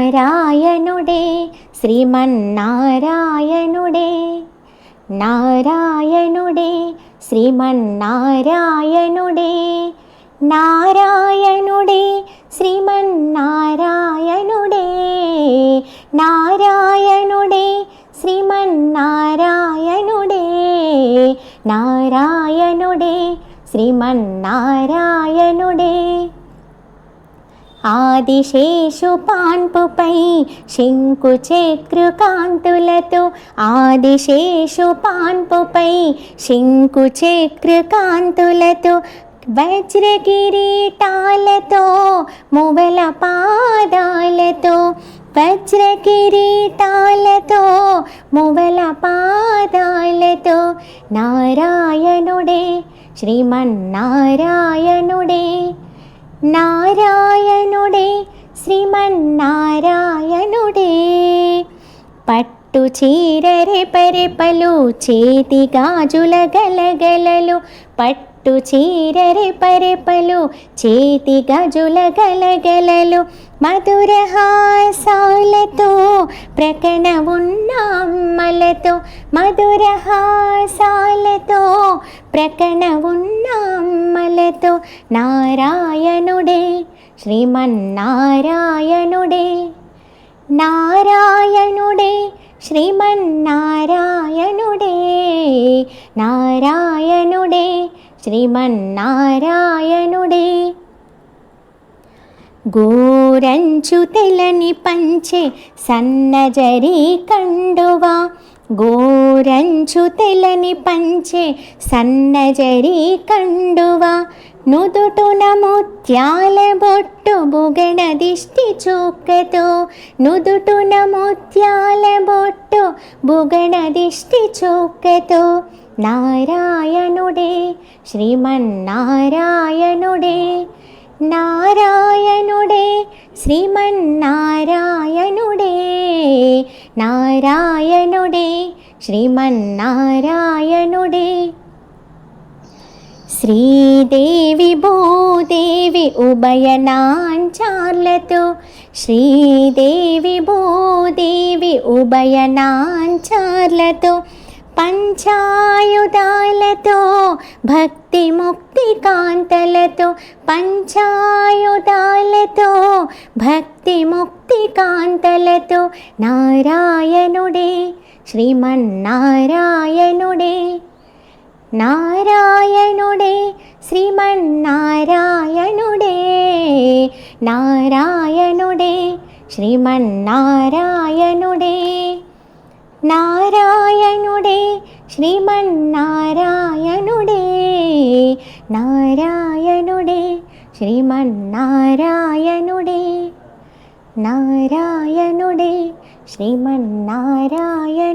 നാരായണുടെ ശ്രീമന്നാരായണുടെ നാരായണുടെ ശ്രീമന്നാരായണുടെ നാരായണുടെ ശ്രീമന്നാരായണുടെ നാരായണുടെ ശ്രീമന്നാരായണുടെ നാരായണുടെ ശ്രീമന്നാരായണുടെ ఆదిశేషుపాన్పుపై శంకుచక్రకాంతులతో ఆదిశేషుపాన్పుపై శంకుచక్రకాంతులతో వజ్రకిరీటాలతో మువల పాదాలతో వజ్రకిరీటాలతో మువల పాదాలతో నారాయణుడే శ్రీమన్నారాయణుడే నారాయణుడే శ్రీమన్నారాయణుడే పట్టు చీరరె పరిపలు చేతి గాజుల గలగలలు పట్టు చీరరె పరిపలు చేతి గాజుల గలగలలు మధుర హాసాలతో ప్రకణ ఉన్న అమ్మలతో మధుర హాసాలతో ప్రకణ ఉన్న అమ్మలతో నారాయణుడే శ్రీమన్నారాయణుడే నారాయణుడే శ్రీమన్నారాయణుడే నారాయణుడే శ్రీమన్నారాయణుడే గోరంచు తెలని పంచె సన్నజరీ కండువా గోరంచు తెలని పంచె సన్నజరీ కండువా నుదుటున ముత్యాల బొట్టు బుగణ దిష్టి చుక్కతో నుదుటున ముత్యాల బొట్టు బుగణ దిష్టి చుక్కతో నారాయణుడే శ్రీమన్నారాయణుడే నారాయణుడే శ్రీమన్నారాయణుడే నారాయణుడే శ్రీమన్నారాయణుడే శ్రీదేవి భూదేవి ఉభయనాంచార్లతో శ్రీదేవి భూదేవి ఉభయనాంచార్లతో పంచాయుధాలతో భక్తి ముక్తి కాంతలతో పంచాయుధాలతో భక్తి ముక్తి కాంతలతో నారాయణుడే శ్రీమన్నారాయణుడే నారాయణుడే శ్రీమన్నారాయణుడే నారాయణుడే శ్రీమన్నారాయణుడే నారాయణుడే శ్రీమన్నారాయణుడే నారాయణుడే శ్రీమన్నారాయణుడే నారాయణుడే శ్రీమన్నారాయణుడే